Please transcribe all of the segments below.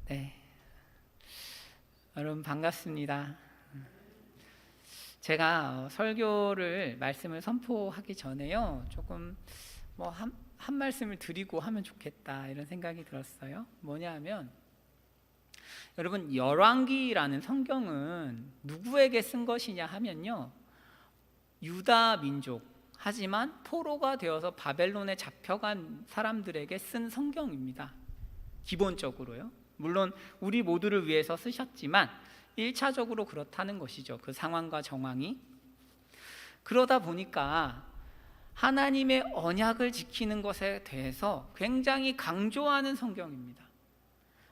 네, 여러분 반갑습니다. 제가 설교를 말씀을 선포하기 전에요, 조금 한 말씀을 드리고 하면 좋겠다 이런 생각이 들었어요. 뭐냐면, 여러분, 열왕기라는 성경은 누구에게 쓴 것이냐 하면요, 유다 민족, 하지만 포로가 되어서 바벨론에 잡혀간 사람들에게 쓴 성경입니다. 기본적으로요. 물론 우리 모두를 위해서 쓰셨지만 1차적으로 그렇다는 것이죠. 그 상황과 정황이. 그러다 보니까 하나님의 언약을 지키는 것에 대해서 굉장히 강조하는 성경입니다.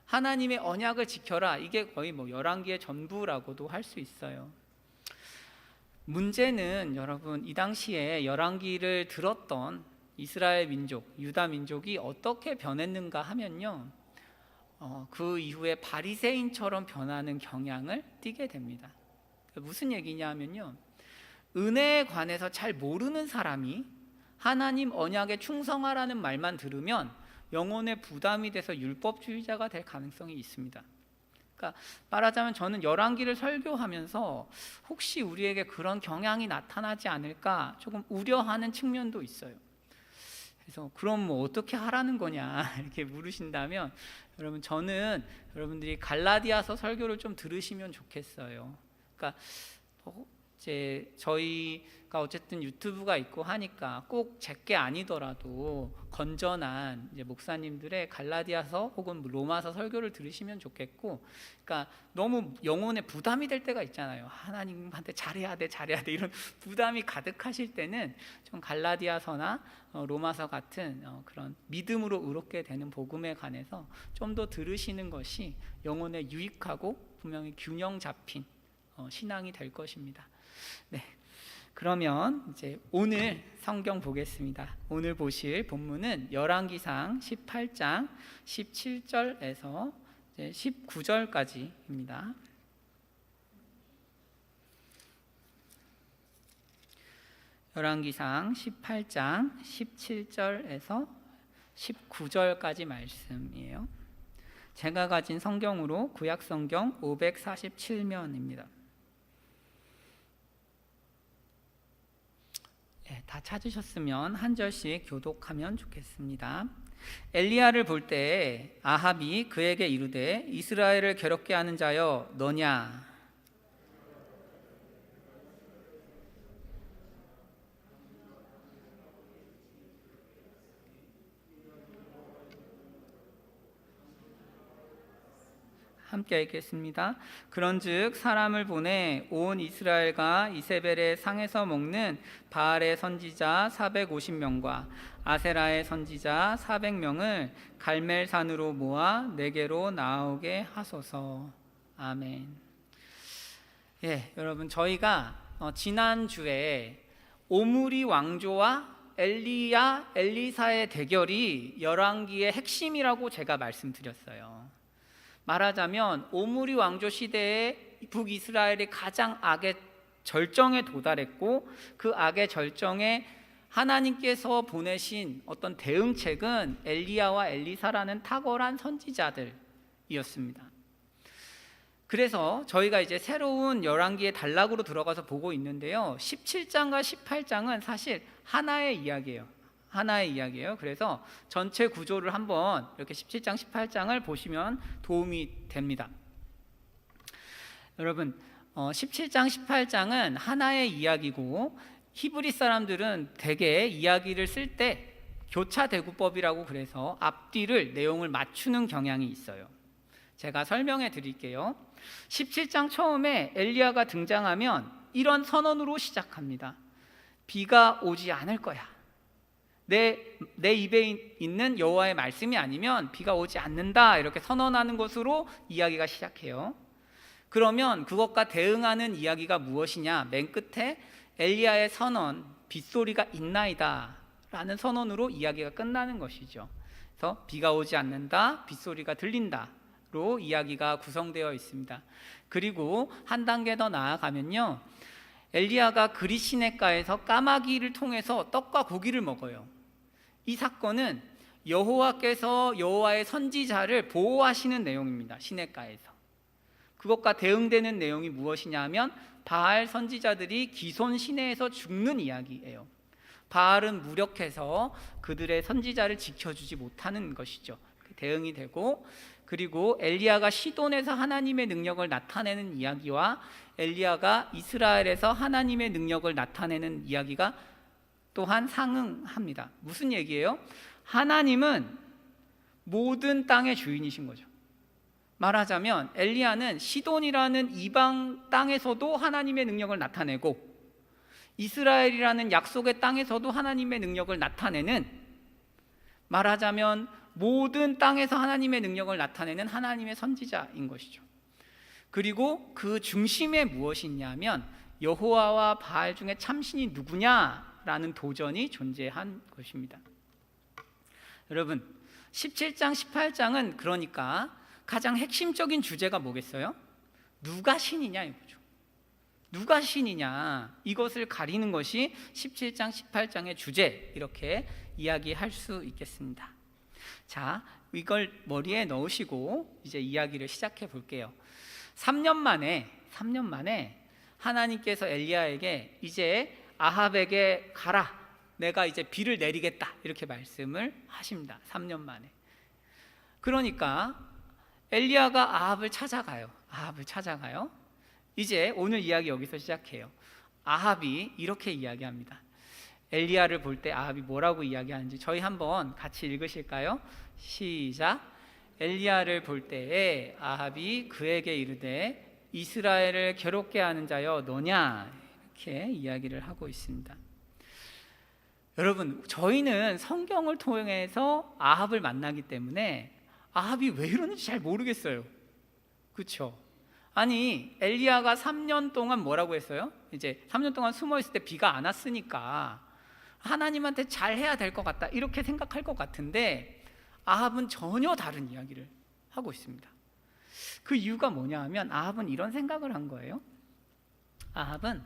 하나님의 언약을 지켜라, 이게 거의 열왕기의 전부라고도 할 수 있어요. 문제는 여러분, 이 당시에 열왕기를 들었던 이스라엘 민족, 유다 민족이 어떻게 변했는가 하면요, 그 이후에 바리새인처럼 변하는 경향을 띠게 됩니다. 무슨 얘기냐 하면요, 은혜에 관해서 잘 모르는 사람이 하나님 언약에 충성하라는 말만 들으면 영혼의 부담이 돼서 율법주의자가 될 가능성이 있습니다. 그러니까 말하자면, 저는 열왕기를 설교하면서 혹시 우리에게 그런 경향이 나타나지 않을까 조금 우려하는 측면도 있어요. 그래서 그럼 어떻게 하라는 거냐 이렇게 물으신다면, 여러분, 저는 여러분들이 갈라디아서 설교를 좀 들으시면 좋겠어요. 그러니까 이제 저희가 어쨌든 유튜브가 있고 하니까 꼭 제게 아니더라도 건전한 이제 목사님들의 갈라디아서 혹은 로마서 설교를 들으시면 좋겠고, 그러니까 너무 영혼에 부담이 될 때가 있잖아요. 하나님한테 잘해야 돼 이런 부담이 가득하실 때는 좀 갈라디아서나 로마서 같은 그런 믿음으로 의롭게 되는 복음에 관해서 좀 더 들으시는 것이 영혼에 유익하고 분명히 균형 잡힌 신앙이 될 것입니다. 네, 그러면 이제 오늘 성경 보겠습니다. 오늘 보실 본문은 열왕기상 18장 17절에서 19절까지입니다. 열왕기상 18장 17절에서 19절까지 말씀이에요. 제가 가진 성경으로 구약성경 547면입니다. 다 찾으셨으면 한 절씩 교독하면 좋겠습니다. 엘리야를 볼 때 아합이 그에게 이르되, 이스라엘을 괴롭게 하는 자여 너냐? 함께 읽겠습니다. 그런즉 사람을 보내 온 이스라엘과 이세벨의 상에서 먹는 바알의 선지자 450명과 아세라의 선지자 400명을 갈멜산으로 모아 내게로 나오게 하소서. 아멘. 여러분, 저희가 지난주에 오므리 왕조와 엘리야, 엘리사의 대결이 열왕기의 핵심이라고 제가 말씀드렸어요. 말하자면 오므리 왕조 시대에 북이스라엘이 가장 악의 절정에 도달했고, 그 악의 절정에 하나님께서 보내신 어떤 대응책은 엘리야와 엘리사라는 탁월한 선지자들이었습니다. 그래서 저희가 이제 새로운 열왕기의 단락으로 들어가서 보고 있는데요, 17장과 18장은 사실 하나의 이야기예요. 그래서 전체 구조를 한번 이렇게 17장, 18장을 보시면 도움이 됩니다. 여러분, 17장, 18장은 하나의 이야기고, 히브리 사람들은 대개 이야기를 쓸 때 교차대구법이라고 그래서 앞뒤를 내용을 맞추는 경향이 있어요. 제가 설명해 드릴게요. 17장 처음에 엘리야가 등장하면 이런 선언으로 시작합니다. 비가 오지 않을 거야. 내 입에 있는 여호와의 말씀이 아니면 비가 오지 않는다, 이렇게 선언하는 것으로 이야기가 시작해요. 그러면 그것과 대응하는 이야기가 무엇이냐? 맨 끝에 엘리야의 선언, 빗소리가 있나이다 라는 선언으로 이야기가 끝나는 것이죠. 그래서 비가 오지 않는다, 빗소리가 들린다로 이야기가 구성되어 있습니다. 그리고 한 단계 더 나아가면요, 엘리야가 그릿시내가에서 까마귀를 통해서 떡과 고기를 먹어요. 이 사건은 여호와께서 여호와의 선지자를 보호하시는 내용입니다. 시냇가에서. 그것과 대응되는 내용이 무엇이냐면 바알 선지자들이 기손 시내에서 죽는 이야기예요. 바알은 무력해서 그들의 선지자를 지켜주지 못하는 것이죠. 대응이 되고, 그리고 엘리야가 시돈에서 하나님의 능력을 나타내는 이야기와 엘리야가 이스라엘에서 하나님의 능력을 나타내는 이야기가 또한 상응합니다. 무슨 얘기예요? 하나님은 모든 땅의 주인이신 거죠. 말하자면 엘리야는 시돈이라는 이방 땅에서도 하나님의 능력을 나타내고 이스라엘이라는 약속의 땅에서도 하나님의 능력을 나타내는, 말하자면 모든 땅에서 하나님의 능력을 나타내는 하나님의 선지자인 것이죠. 그리고 그 중심에 무엇이 있냐면 여호와와 바알 중에 참신이 누구냐라는 도전이 존재한 것입니다. 여러분, 17장 18장은 그러니까 가장 핵심적인 주제가 뭐겠어요? 누가 신이냐 이거죠. 누가 신이냐, 이것을 가리는 것이 17장 18장의 주제, 이렇게 이야기할 수 있겠습니다. 자, 이걸 머리에 넣으시고 이제 이야기를 시작해 볼게요. 3년 만에 하나님께서 엘리야에게 이제 아합에게 가라, 내가 이제 비를 내리겠다, 이렇게 말씀을 하십니다. 3년 만에. 그러니까 엘리야가 아합을 찾아가요. 이제 오늘 이야기 여기서 시작해요. 아합이 이렇게 이야기합니다. 엘리야를 볼 때 아합이 뭐라고 이야기하는지 저희 한번 같이 읽으실까요? 시작. 엘리야를 볼 때에 아합이 그에게 이르되 이스라엘을 괴롭게 하는 자여 너냐, 이렇게 이야기를 하고 있습니다. 여러분, 저희는 성경을 통해서 아합을 만나기 때문에 아합이 왜 이러는지 잘 모르겠어요. 그렇죠? 아니, 엘리야가 3년 동안 뭐라고 했어요? 이제 3년 동안 숨어 있을 때 비가 안 왔으니까 하나님한테 잘해야 될 것 같다, 이렇게 생각할 것 같은데 아합은 전혀 다른 이야기를 하고 있습니다. 그 이유가 뭐냐 하면 아합은 이런 생각을 한 거예요. 아합은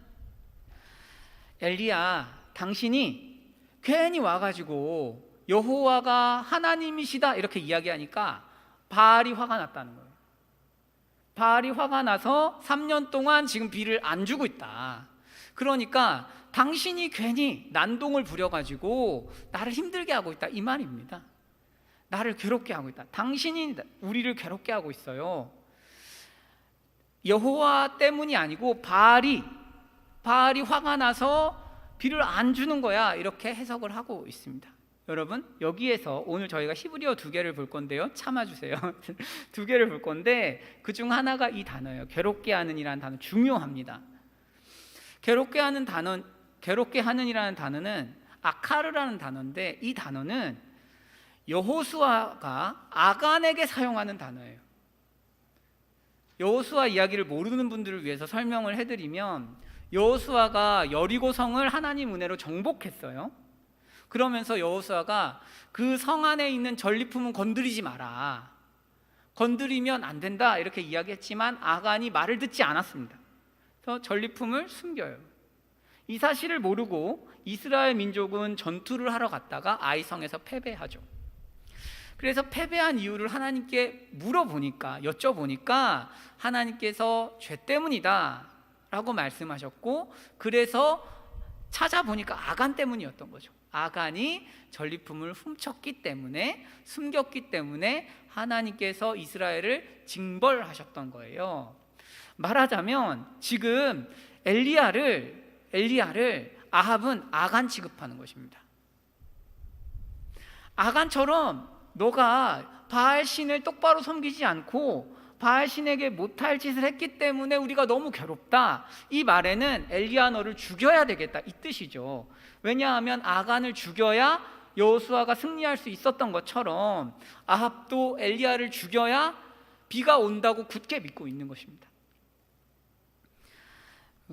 엘리야, 당신이 괜히 와가지고 여호와가 하나님이시다 이렇게 이야기하니까 바알이 화가 났다는 거예요. 바알이 화가 나서 3년 동안 지금 비를 안 주고 있다. 그러니까 당신이 괜히 난동을 부려가지고 나를 힘들게 하고 있다, 이 말입니다. 나를 괴롭게 하고 있다. 당신이 우리를 괴롭게 하고 있어요. 여호와 때문이 아니고 바알이 화가 나서 비를 안 주는 거야, 이렇게 해석을 하고 있습니다. 여러분, 여기에서 오늘 저희가 히브리어 2개를 볼 건데요, 참아주세요. 2개를 볼 건데 그중 하나가 이 단어예요. 괴롭게 하는이라는 단어, 중요합니다. 괴롭게 하는이라는 단어는 아카르라는 단어인데 이 단어는 여호수아가 아간에게 사용하는 단어예요. 여호수아 이야기를 모르는 분들을 위해서 설명을 해드리면, 여호수아가 여리고성을 하나님 은혜로 정복했어요. 그러면서 여호수아가 그 성 안에 있는 전리품은 건드리지 마라, 건드리면 안 된다, 이렇게 이야기했지만 아간이 말을 듣지 않았습니다. 그래서 전리품을 숨겨요. 이 사실을 모르고 이스라엘 민족은 전투를 하러 갔다가 아이성에서 패배하죠. 그래서 패배한 이유를 하나님께 여쭤보니까 하나님께서 죄 때문이다 라고 말씀하셨고, 그래서 찾아보니까 아간 때문이었던 거죠. 아간이 전리품을 훔쳤기 때문에, 숨겼기 때문에 하나님께서 이스라엘을 징벌하셨던 거예요. 말하자면 지금 엘리야를 아합은 아간 취급하는 것입니다. 아간처럼 너가 바알 신을 똑바로 섬기지 않고 바알 신에게 못할 짓을 했기 때문에 우리가 너무 괴롭다, 이 말에는 엘리야 너를 죽여야 되겠다, 이 뜻이죠. 왜냐하면 아간을 죽여야 여호수아가 승리할 수 있었던 것처럼 아합도 엘리야를 죽여야 비가 온다고 굳게 믿고 있는 것입니다.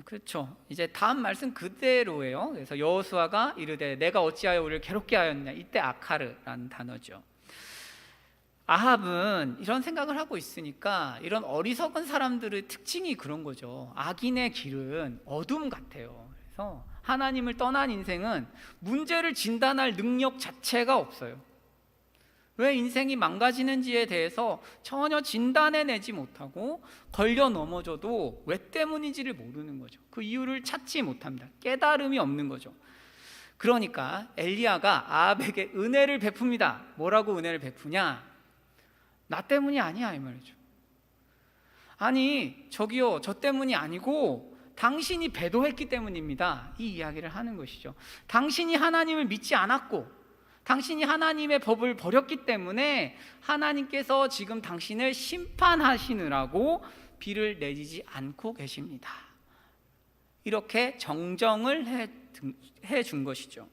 그렇죠. 이제 다음 말씀 그대로예요. 그래서 여호수아가 이르되 내가 어찌하여 우리를 괴롭게 하였냐, 이때 아카르라는 단어죠. 아합은 이런 생각을 하고 있으니까, 이런 어리석은 사람들의 특징이 그런 거죠. 악인의 길은 어둠 같아요. 그래서 하나님을 떠난 인생은 문제를 진단할 능력 자체가 없어요. 왜 인생이 망가지는지에 대해서 전혀 진단해내지 못하고 걸려 넘어져도 왜 때문인지를 모르는 거죠. 그 이유를 찾지 못합니다. 깨달음이 없는 거죠. 그러니까 엘리야가 아합에게 은혜를 베풉니다. 뭐라고 은혜를 베푸냐? 나 때문이 아니야 이 말이죠. 아니 저기요, 저 때문이 아니고 당신이 배도했기 때문입니다. 이 이야기를 하는 것이죠. 당신이 하나님을 믿지 않았고 당신이 하나님의 법을 버렸기 때문에 하나님께서 지금 당신을 심판하시느라고 비를 내리지 않고 계십니다. 이렇게 정정을 해 준 것이죠.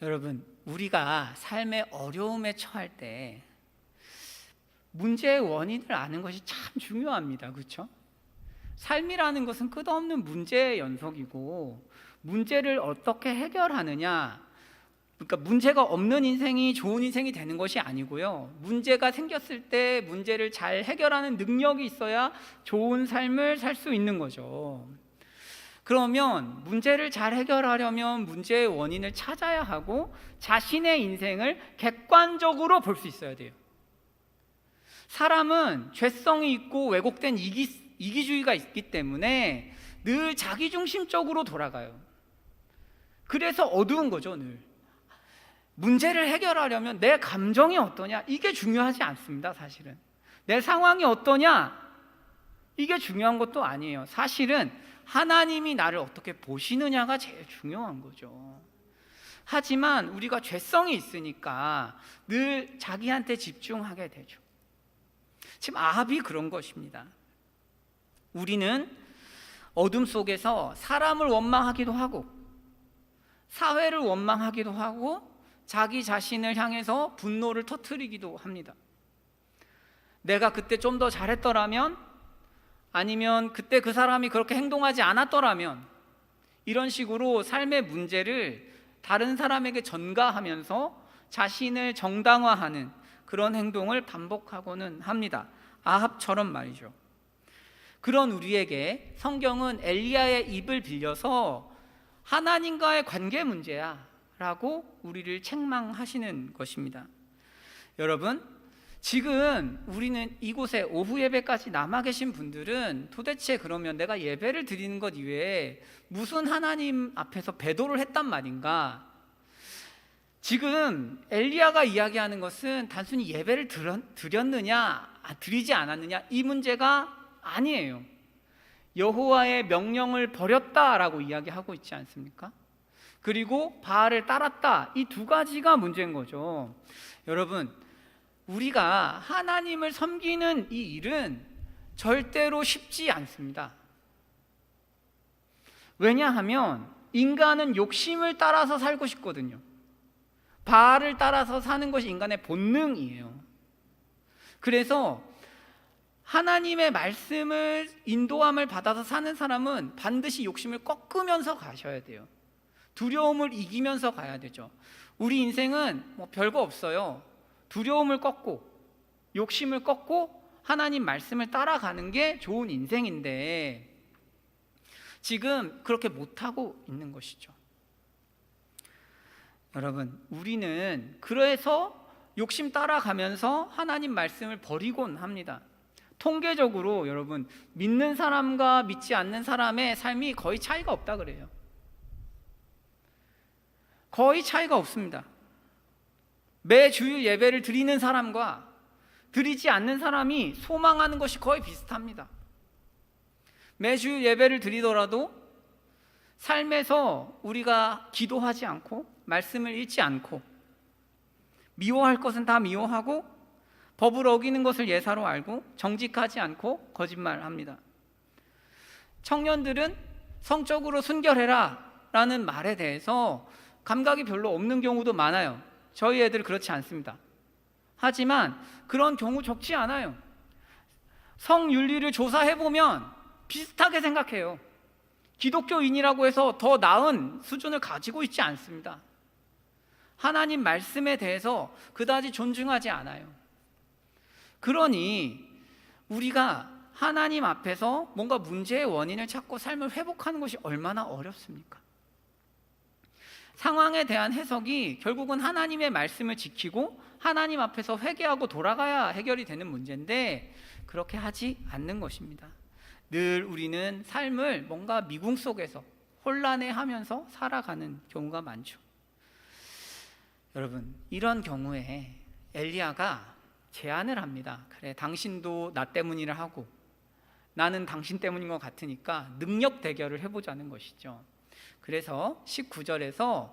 여러분, 우리가 삶의 어려움에 처할 때 문제의 원인을 아는 것이 참 중요합니다. 그렇죠? 삶이라는 것은 끝없는 문제의 연속이고 문제를 어떻게 해결하느냐, 그러니까 문제가 없는 인생이 좋은 인생이 되는 것이 아니고요, 문제가 생겼을 때 문제를 잘 해결하는 능력이 있어야 좋은 삶을 살 수 있는 거죠. 그러면 문제를 잘 해결하려면 문제의 원인을 찾아야 하고 자신의 인생을 객관적으로 볼 수 있어야 돼요. 사람은 죄성이 있고 왜곡된 이기주의가 있기 때문에 늘 자기중심적으로 돌아가요. 그래서 어두운 거죠. 늘 문제를 해결하려면 내 감정이 어떠냐, 이게 중요하지 않습니다. 사실은 내 상황이 어떠냐, 이게 중요한 것도 아니에요. 사실은 하나님이 나를 어떻게 보시느냐가 제일 중요한 거죠. 하지만 우리가 죄성이 있으니까 늘 자기한테 집중하게 되죠. 지금 아합이 그런 것입니다. 우리는 어둠 속에서 사람을 원망하기도 하고 사회를 원망하기도 하고 자기 자신을 향해서 분노를 터뜨리기도 합니다. 내가 그때 좀 더 잘했더라면, 아니면 그때 그 사람이 그렇게 행동하지 않았더라면, 이런 식으로 삶의 문제를 다른 사람에게 전가하면서 자신을 정당화하는 그런 행동을 반복하고는 합니다. 아합처럼 말이죠. 그런 우리에게 성경은 엘리야의 입을 빌려서 하나님과의 관계 문제야 라고 우리를 책망하시는 것입니다. 여러분, 지금 우리는 이곳에 오후 예배까지 남아 계신 분들은 도대체 그러면 내가 예배를 드리는 것 이외에 무슨 하나님 앞에서 배도를 했단 말인가? 지금 엘리야가 이야기하는 것은 단순히 예배를 드렸느냐 드리지 않았느냐 이 문제가 아니에요. 여호와의 명령을 버렸다라고 이야기하고 있지 않습니까? 그리고 바알을 따랐다, 이 두 가지가 문제인 거죠. 여러분, 우리가 하나님을 섬기는 이 일은 절대로 쉽지 않습니다. 왜냐하면 인간은 욕심을 따라서 살고 싶거든요. 바알을 따라서 사는 것이 인간의 본능이에요. 그래서 하나님의 말씀을 인도함을 받아서 사는 사람은 반드시 욕심을 꺾으면서 가셔야 돼요. 두려움을 이기면서 가야 되죠. 우리 인생은 뭐 별거 없어요. 두려움을 꺾고 욕심을 꺾고 하나님 말씀을 따라가는 게 좋은 인생인데 지금 그렇게 못하고 있는 것이죠. 여러분, 우리는 그래서 욕심 따라가면서 하나님 말씀을 버리곤 합니다. 통계적으로 여러분, 믿는 사람과 믿지 않는 사람의 삶이 거의 차이가 없다 그래요. 거의 차이가 없습니다. 매 주일 예배를 드리는 사람과 드리지 않는 사람이 소망하는 것이 거의 비슷합니다. 매 주일 예배를 드리더라도 삶에서 우리가 기도하지 않고 말씀을 읽지 않고 미워할 것은 다 미워하고 법을 어기는 것을 예사로 알고 정직하지 않고 거짓말합니다. 청년들은 성적으로 순결해라 라는 말에 대해서 감각이 별로 없는 경우도 많아요. 저희 애들 그렇지 않습니다. 하지만 그런 경우 적지 않아요. 성윤리를 조사해보면 비슷하게 생각해요. 기독교인이라고 해서 더 나은 수준을 가지고 있지 않습니다. 하나님 말씀에 대해서 그다지 존중하지 않아요. 그러니 우리가 하나님 앞에서 뭔가 문제의 원인을 찾고 삶을 회복하는 것이 얼마나 어렵습니까? 상황에 대한 해석이 결국은 하나님의 말씀을 지키고 하나님 앞에서 회개하고 돌아가야 해결이 되는 문제인데 그렇게 하지 않는 것입니다. 늘 우리는 삶을 뭔가 미궁 속에서 혼란해하면서 살아가는 경우가 많죠. 여러분, 이런 경우에 엘리야가 제안을 합니다. 그래, 당신도 나 때문이라 하고 나는 당신 때문인 것 같으니까 능력 대결을 해보자는 것이죠. 그래서 19절에서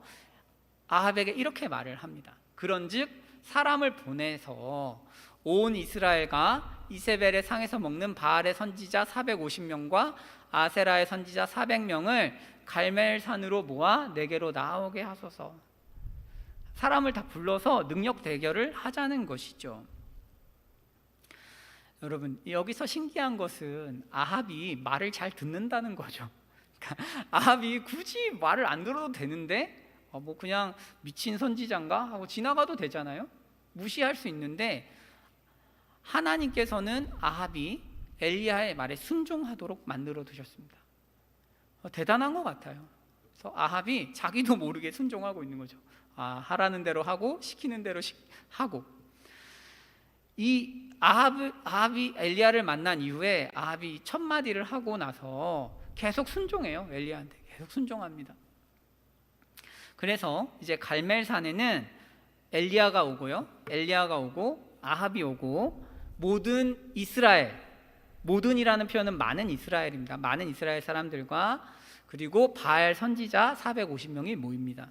아합에게 이렇게 말을 합니다. 그런즉 사람을 보내서 온 이스라엘과 이세벨의 상에서 먹는 바알의 선지자 450명과 아세라의 선지자 400명을 갈멜산으로 모아 내게로 나오게 하소서. 사람을 다 불러서 능력 대결을 하자는 것이죠. 여러분, 여기서 신기한 것은 아합이 말을 잘 듣는다는 거죠. 그러니까 아합이 굳이 말을 안 들어도 되는데 뭐 그냥 미친 선지자인가 하고 지나가도 되잖아요. 무시할 수 있는데 하나님께서는 아합이 엘리야의 말에 순종하도록 만들어 두셨습니다. 대단한 것 같아요. 그래서 아합이 자기도 모르게 순종하고 있는 거죠. 하라는 대로 하고 시키는 대로 하고. 이 아합이 엘리야를 만난 이후에 아합이 첫 마디를 하고 나서 계속 순종해요. 엘리야한테 계속 순종합니다. 그래서 이제 갈멜산에는 엘리야가 오고요, 엘리야가 오고 아합이 오고 모든 이스라엘, 모든이라는 표현은 많은 이스라엘입니다. 많은 이스라엘 사람들과 그리고 바알 선지자 450명이 모입니다.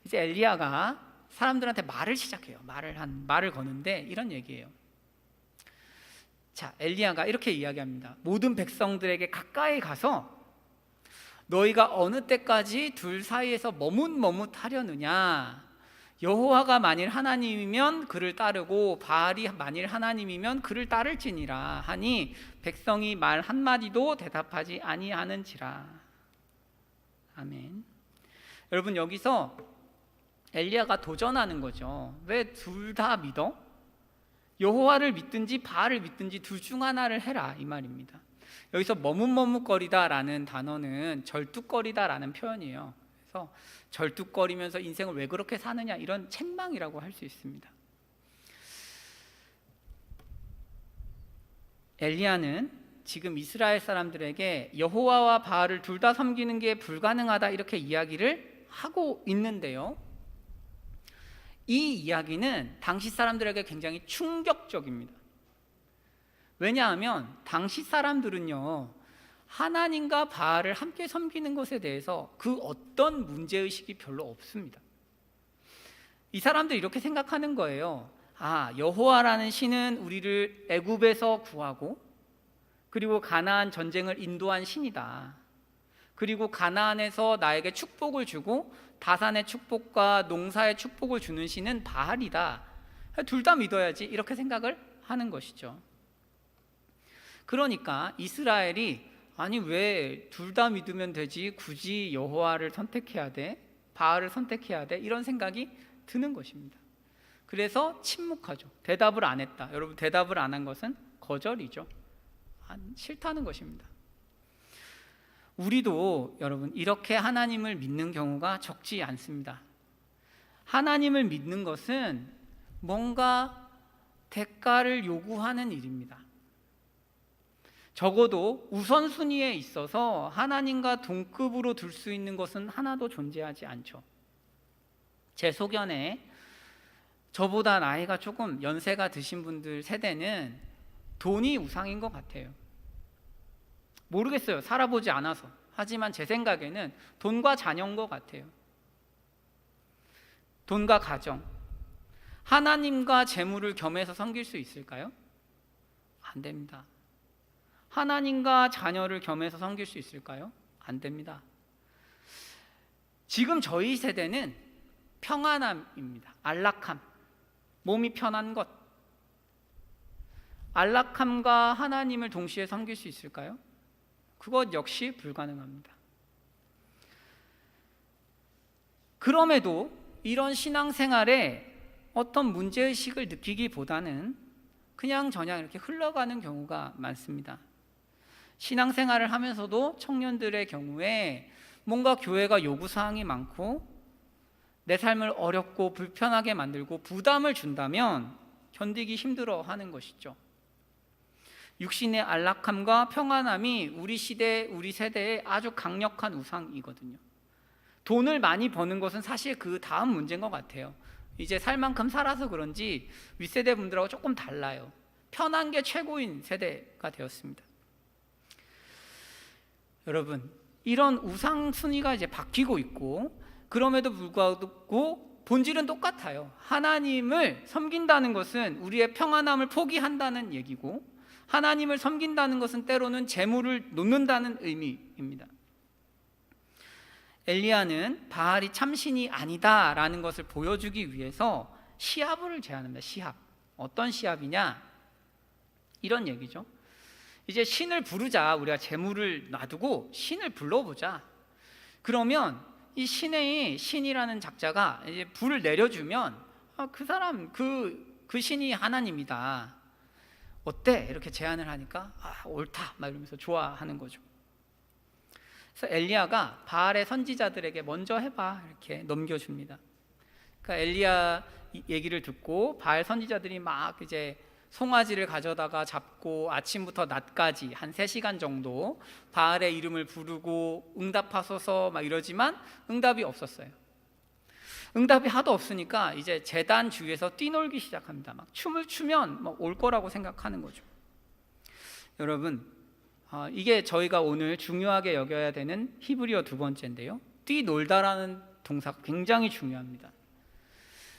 이제 엘리야가 사람들한테 말을 시작해요. 말을 거는데 이런 얘기예요. 자, 엘리야가 이렇게 이야기합니다. 모든 백성들에게 가까이 가서 너희가 어느 때까지 둘 사이에서 머뭇머뭇하려느냐? 여호와가 만일 하나님이면 그를 따르고 바알이 만일 하나님이면 그를 따를지니라 하니 백성이 말 한마디도 대답하지 아니하는지라. 아멘. 여러분, 여기서 엘리야가 도전하는 거죠. 왜 둘 다 믿어? 여호와를 믿든지 바알을 믿든지 둘 중 하나를 해라, 이 말입니다. 여기서 머뭇머뭇거리다라는 단어는 절뚝거리다라는 표현이에요. 그래서 절뚝거리면서 인생을 왜 그렇게 사느냐, 이런 책망이라고 할 수 있습니다. 엘리야는 지금 이스라엘 사람들에게 여호와와 바알을 둘 다 섬기는 게 불가능하다 이렇게 이야기를 하고 있는데요, 이 이야기는 당시 사람들에게 굉장히 충격적입니다. 왜냐하면 당시 사람들은요, 하나님과 바알을 함께 섬기는 것에 대해서 그 어떤 문제의식이 별로 없습니다. 이 사람들이 이렇게 생각하는 거예요. 여호와라는 신은 우리를 애굽에서 구하고 그리고 가나안 전쟁을 인도한 신이다. 그리고 가나안에서 나에게 축복을 주고 다산의 축복과 농사의 축복을 주는 신은 바알이다. 둘 다 믿어야지, 이렇게 생각을 하는 것이죠. 그러니까 이스라엘이 왜 둘 다 믿으면 되지 굳이 여호와를 선택해야 돼? 바알을 선택해야 돼? 이런 생각이 드는 것입니다. 그래서 침묵하죠. 대답을 안 했다. 여러분, 대답을 안 한 것은 거절이죠. 싫다는 것입니다. 우리도 여러분 이렇게 하나님을 믿는 경우가 적지 않습니다. 하나님을 믿는 것은 뭔가 대가를 요구하는 일입니다. 적어도 우선순위에 있어서 하나님과 동급으로 둘 수 있는 것은 하나도 존재하지 않죠. 제 소견에 저보다 나이가 조금 연세가 드신 분들 세대는 돈이 우상인 것 같아요. 모르겠어요, 살아보지 않아서. 하지만 제 생각에는 돈과 자녀인 것 같아요. 돈과 가정. 하나님과 재물을 겸해서 섬길 수 있을까요? 안 됩니다. 하나님과 자녀를 겸해서 섬길 수 있을까요? 안 됩니다. 지금 저희 세대는 평안함입니다. 안락함, 몸이 편한 것. 안락함과 하나님을 동시에 섬길 수 있을까요? 그것 역시 불가능합니다. 그럼에도 이런 신앙생활에 어떤 문제의식을 느끼기보다는 그냥 이렇게 흘러가는 경우가 많습니다. 신앙생활을 하면서도 청년들의 경우에 뭔가 교회가 요구사항이 많고 내 삶을 어렵고 불편하게 만들고 부담을 준다면 견디기 힘들어 하는 것이죠. 육신의 안락함과 평안함이 우리 시대, 우리 세대의 아주 강력한 우상이거든요. 돈을 많이 버는 것은 사실 그 다음 문제인 것 같아요. 이제 살 만큼 살아서 그런지 윗세대 분들하고 조금 달라요. 편한 게 최고인 세대가 되었습니다. 여러분, 이런 우상순위가 이제 바뀌고 있고, 그럼에도 불구하고 본질은 똑같아요. 하나님을 섬긴다는 것은 우리의 평안함을 포기한다는 얘기고, 하나님을 섬긴다는 것은 때로는 재물을 놓는다는 의미입니다. 엘리야는 바알이 참신이 아니다라는 것을 보여주기 위해서 시합을 제안합니다. 시합. 어떤 시합이냐? 이런 얘기죠. 이제 신을 부르자. 우리가 재물을 놔두고 신을 불러보자. 그러면 이 신이라는 작자가 이제 불을 내려주면 그 사람 그 신이 하나님이다. 어때? 이렇게 제안을 하니까 옳다 막 이러면서 좋아하는 거죠. 그래서 엘리야가 바알의 선지자들에게 먼저 해봐 이렇게 넘겨줍니다. 그러니까 엘리야 얘기를 듣고 바알 선지자들이 막 이제 송아지를 가져다가 잡고 아침부터 낮까지 한 3시간 정도 바알의 이름을 부르고 응답하소서 막 이러지만 응답이 없었어요. 응답이 하도 없으니까 이제 제단 주위에서 뛰놀기 시작합니다. 막 춤을 추면 막 올 거라고 생각하는 거죠. 여러분, 이게 저희가 오늘 중요하게 여겨야 되는 히브리어 2번째인데요. 뛰놀다라는 동사가 굉장히 중요합니다.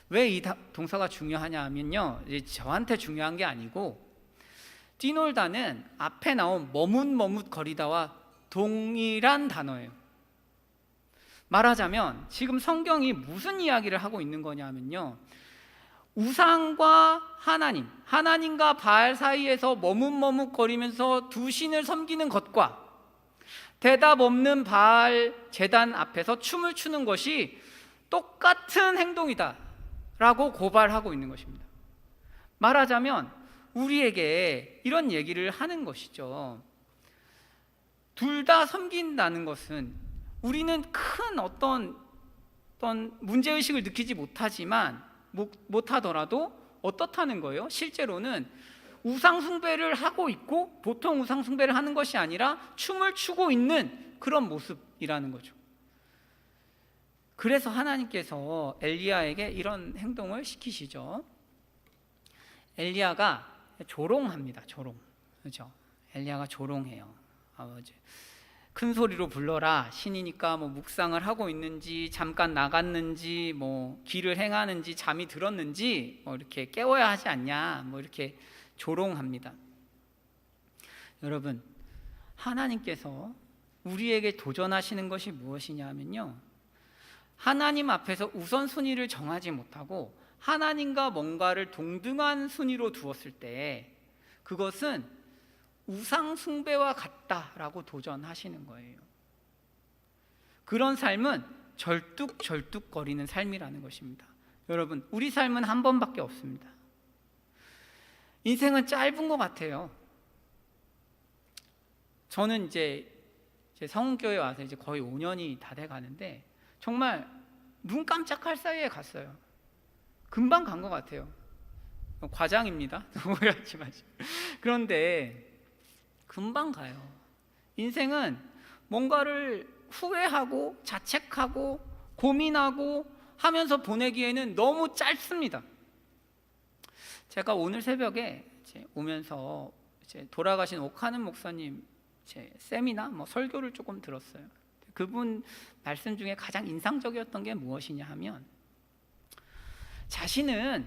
왜 이 동사가 중요하냐 하면요, 이제 저한테 중요한 게 아니고 뛰놀다는 앞에 나온 머뭇머뭇거리다와 동일한 단어예요. 말하자면 지금 성경이 무슨 이야기를 하고 있는 거냐 하면요, 우상과 하나님과 바알 사이에서 머뭇머뭇거리면서 두 신을 섬기는 것과 대답 없는 바알 제단 앞에서 춤을 추는 것이 똑같은 행동이다 라고 고발하고 있는 것입니다. 말하자면 우리에게 이런 얘기를 하는 것이죠. 둘 다 섬긴다는 것은 우리는 큰 어떤 문제의식을 느끼지 못하더라도 어떻다는 거예요? 실제로는 우상숭배를 하고 있고, 보통 우상숭배를 하는 것이 아니라 춤을 추고 있는 그런 모습이라는 거죠. 그래서 하나님께서 엘리야에게 이런 행동을 시키시죠. 엘리야가 조롱합니다. 그렇죠? 엘리야가 조롱해요. 큰 소리로 불러라. 신이니까 뭐 묵상을 하고 있는지, 잠깐 나갔는지, 뭐 길을 행하는지, 잠이 들었는지 뭐 이렇게 깨워야 하지 않냐, 뭐 이렇게 조롱합니다. 여러분, 하나님께서 우리에게 도전하시는 것이 무엇이냐 하면요, 하나님 앞에서 우선순위를 정하지 못하고 하나님과 뭔가를 동등한 순위로 두었을 때 그것은 우상 숭배와 같다라고 도전하시는 거예요. 그런 삶은 절뚝절뚝거리는 삶이라는 것입니다. 여러분, 우리 삶은 한 번밖에 없습니다. 인생은 짧은 것 같아요. 저는 이제 성운교회 와서 이제 거의 5년이 다 돼 가는데 정말 눈 깜짝할 사이에 갔어요. 금방 간 것 같아요. 과장입니다. 오해하지 마시고. 그런데 금방 가요. 인생은 뭔가를 후회하고 자책하고 고민하고 하면서 보내기에는 너무 짧습니다. 제가 오늘 새벽에 오면서 돌아가신 옥하는 목사님 세미나 설교를 조금 들었어요. 그분 말씀 중에 가장 인상적이었던 게 무엇이냐 하면, 자신은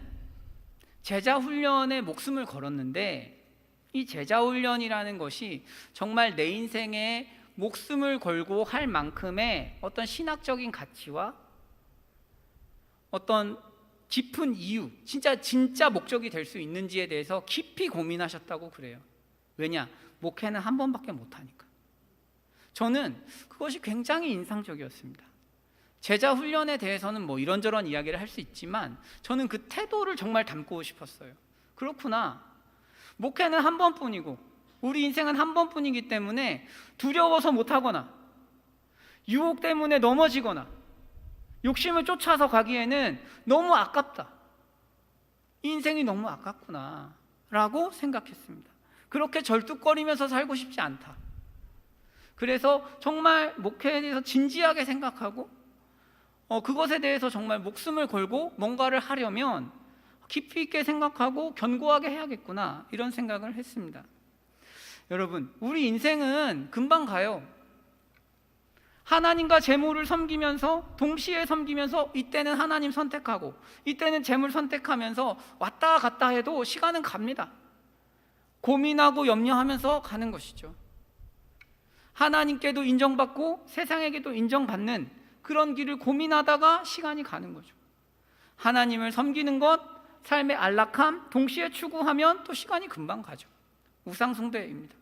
제자 훈련에 목숨을 걸었는데 이 제자 훈련이라는 것이 정말 내 인생에 목숨을 걸고 할 만큼의 어떤 신학적인 가치와 어떤 깊은 이유, 진짜 목적이 될 수 있는지에 대해서 깊이 고민하셨다고 그래요. 왜냐? 목회는 한 번밖에 못하니까. 저는 그것이 굉장히 인상적이었습니다. 제자 훈련에 대해서는 뭐 이런저런 이야기를 할 수 있지만 저는 그 태도를 정말 담고 싶었어요. 그렇구나. 목회는 한 번뿐이고 우리 인생은 한 번뿐이기 때문에 두려워서 못하거나 유혹 때문에 넘어지거나 욕심을 쫓아서 가기에는 너무 아깝다. 인생이 너무 아깝구나 라고 생각했습니다. 그렇게 절뚝거리면서 살고 싶지 않다. 그래서 정말 목회에 대해서 진지하게 생각하고 그것에 대해서 정말 목숨을 걸고 뭔가를 하려면 깊이 있게 생각하고 견고하게 해야겠구나, 이런 생각을 했습니다. 여러분, 우리 인생은 금방 가요. 하나님과 재물을 섬기면서, 동시에 섬기면서, 이때는 하나님 선택하고 이때는 재물 선택하면서 왔다 갔다 해도 시간은 갑니다. 고민하고 염려하면서 가는 것이죠. 하나님께도 인정받고 세상에게도 인정받는 그런 길을 고민하다가 시간이 가는 거죠. 하나님을 섬기는 것, 삶의 안락함 동시에 추구하면 또 시간이 금방 가죠. 우상숭배입니다.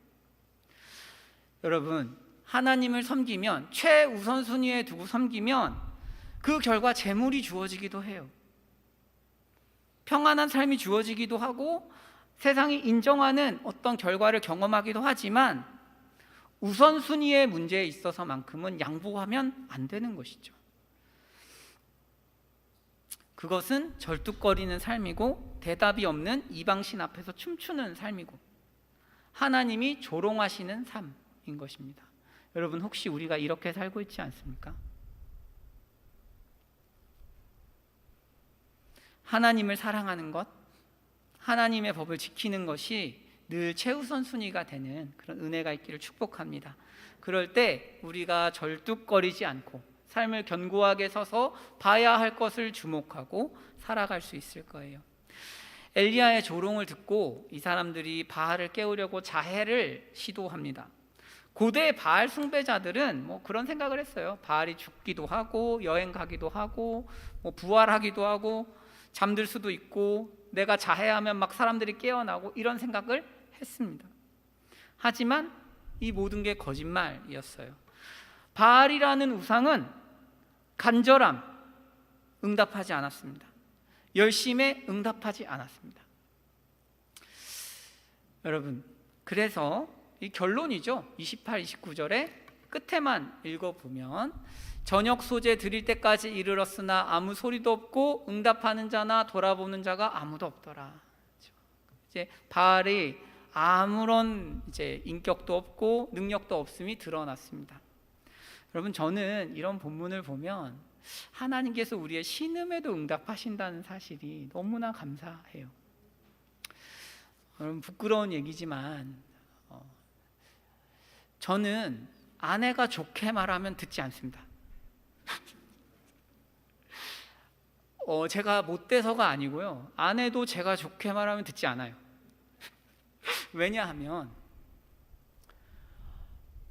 여러분, 하나님을 섬기면, 최우선순위에 두고 섬기면 그 결과 재물이 주어지기도 해요. 평안한 삶이 주어지기도 하고 세상이 인정하는 어떤 결과를 경험하기도 하지만 우선순위의 문제에 있어서만큼은 양보하면 안 되는 것이죠. 그것은 절뚝거리는 삶이고 대답이 없는 이방신 앞에서 춤추는 삶이고 하나님이 조롱하시는 삶인 것입니다. 여러분, 혹시 우리가 이렇게 살고 있지 않습니까? 하나님을 사랑하는 것, 하나님의 법을 지키는 것이 늘 최우선 순위가 되는 그런 은혜가 있기를 축복합니다. 그럴 때 우리가 절뚝거리지 않고 삶을 견고하게 서서 봐야 할 것을 주목하고 살아갈 수 있을 거예요. 엘리야의 조롱을 듣고 이 사람들이 바알을 깨우려고 자해를 시도합니다. 고대 바알 숭배자들은 그런 생각을 했어요. 바알이 죽기도 하고 여행 가기도 하고 부활하기도 하고 잠들 수도 있고 내가 자해하면 막 사람들이 깨어나고 이런 생각을 했습니다. 하지만 이 모든 게 거짓말이었어요. 바알이라는 우상은 간절함 응답하지 않았습니다. 열심에 응답하지 않았습니다. 여러분, 그래서 이 결론이죠. 28, 29절에 끝에만 읽어보면 저녁 소재 드릴 때까지 이르렀으나 아무 소리도 없고 응답하는 자나 돌아보는 자가 아무도 없더라. 이제 바알이 아무런 인격도 없고 능력도 없음이 드러났습니다. 여러분, 저는 이런 본문을 보면 하나님께서 우리의 신음에도 응답하신다는 사실이 너무나 감사해요. 여러분, 부끄러운 얘기지만 저는 아내가 좋게 말하면 듣지 않습니다. 제가 못돼서가 아니고요, 아내도 제가 좋게 말하면 듣지 않아요. 왜냐하면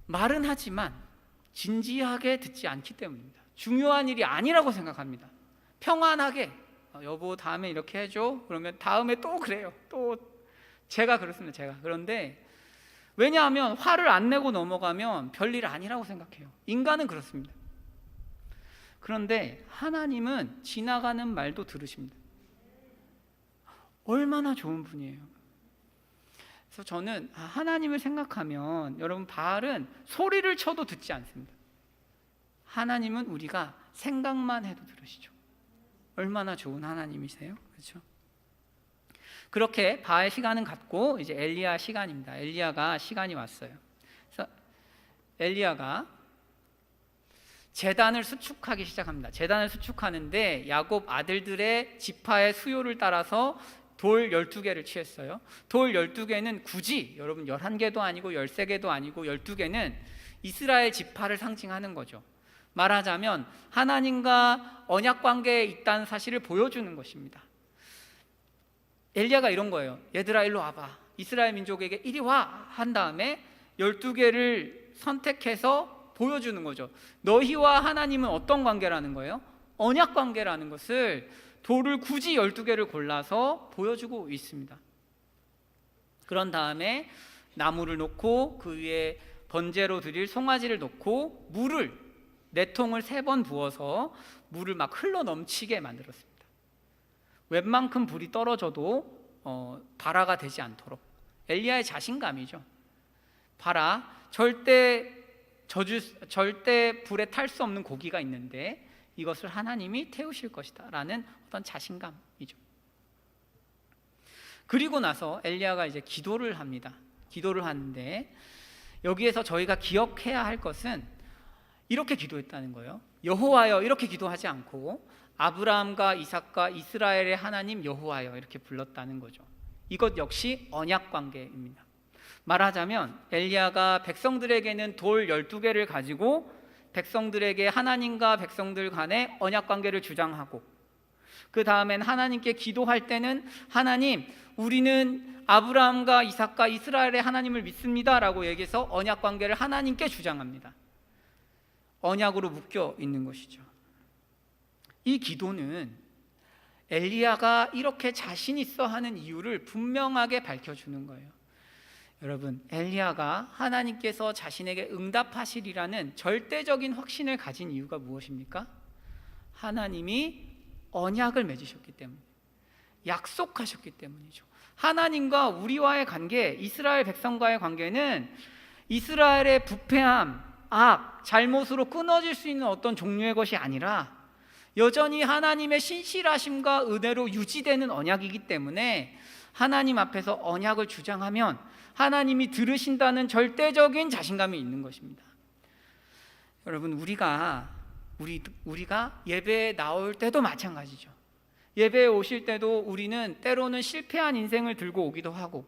말은 하지만 진지하게 듣지 않기 때문입니다. 중요한 일이 아니라고 생각합니다. 평안하게 여보 다음에 이렇게 해줘, 그러면 다음에 또 그래요. 또 제가 그렇습니다. 그런데 왜냐하면 화를 안 내고 넘어가면 별일 아니라고 생각해요. 인간은 그렇습니다. 그런데 하나님은 지나가는 말도 들으십니다. 얼마나 좋은 분이에요. 그래서 저는 하나님을 생각하면, 여러분, 바알은 소리를 쳐도 듣지 않습니다. 하나님은 우리가 생각만 해도 들으시죠. 얼마나 좋은 하나님이세요, 그렇죠? 그렇게 바알 시간은 갔고 이제 엘리야 시간입니다. 엘리야가 시간이 왔어요. 그래서 엘리야가 제단을 수축하기 시작합니다. 제단을 수축하는데 야곱 아들들의 지파의 수요를 따라서 돌 12개를 취했어요. 돌 12개는 굳이 여러분 11개도 아니고 13개도 아니고 12개는 이스라엘 지파를 상징하는 거죠. 말하자면 하나님과 언약 관계에 있다는 사실을 보여주는 것입니다. 엘리야가 이런 거예요. 얘들아 일로 와봐. 이스라엘 민족에게 이리 와 한 다음에 12개를 선택해서 보여주는 거죠. 너희와 하나님은 어떤 관계라는 거예요? 언약 관계라는 것을 돌을 굳이 12개를 골라서 보여주고 있습니다. 그런 다음에 나무를 놓고 그 위에 번제로 드릴 송아지를 놓고 물을 4통을 3번 부어서 물을 막 흘러 넘치게 만들었습니다. 웬만큼 불이 떨어져도 발화가 되지 않도록. 엘리야의 자신감이죠. 봐라, 절대 불에 탈 수 없는 고기가 있는데 이것을 하나님이 태우실 것이다 라는 어떤 자신감이죠. 그리고 나서 엘리야가 이제 기도를 합니다. 기도를 하는데 여기에서 저희가 기억해야 할 것은 이렇게 기도했다는 거예요. 여호와여, 이렇게 기도하지 않고 아브라함과 이삭과 이스라엘의 하나님 여호와여 이렇게 불렀다는 거죠. 이것 역시 언약 관계입니다. 말하자면 엘리야가 백성들에게는 돌 12개를 가지고 백성들에게 하나님과 백성들 간의 언약 관계를 주장하고, 그 다음엔 하나님께 기도할 때는 하나님, 우리는 아브라함과 이삭과 이스라엘의 하나님을 믿습니다 라고 얘기해서 언약 관계를 하나님께 주장합니다. 언약으로 묶여 있는 것이죠. 이 기도는 엘리야가 이렇게 자신 있어 하는 이유를 분명하게 밝혀주는 거예요. 여러분, 엘리야가 하나님께서 자신에게 응답하시리라는 절대적인 확신을 가진 이유가 무엇입니까? 하나님이 언약을 맺으셨기 때문에, 약속하셨기 때문이죠. 하나님과 우리와의 관계, 이스라엘 백성과의 관계는 이스라엘의 부패함, 악, 잘못으로 끊어질 수 있는 어떤 종류의 것이 아니라 여전히 하나님의 신실하심과 은혜로 유지되는 언약이기 때문에 하나님 앞에서 언약을 주장하면 하나님이 들으신다는 절대적인 자신감이 있는 것입니다. 여러분, 우리가 예배에 나올 때도 마찬가지죠. 예배에 오실 때도 우리는 때로는 실패한 인생을 들고 오기도 하고,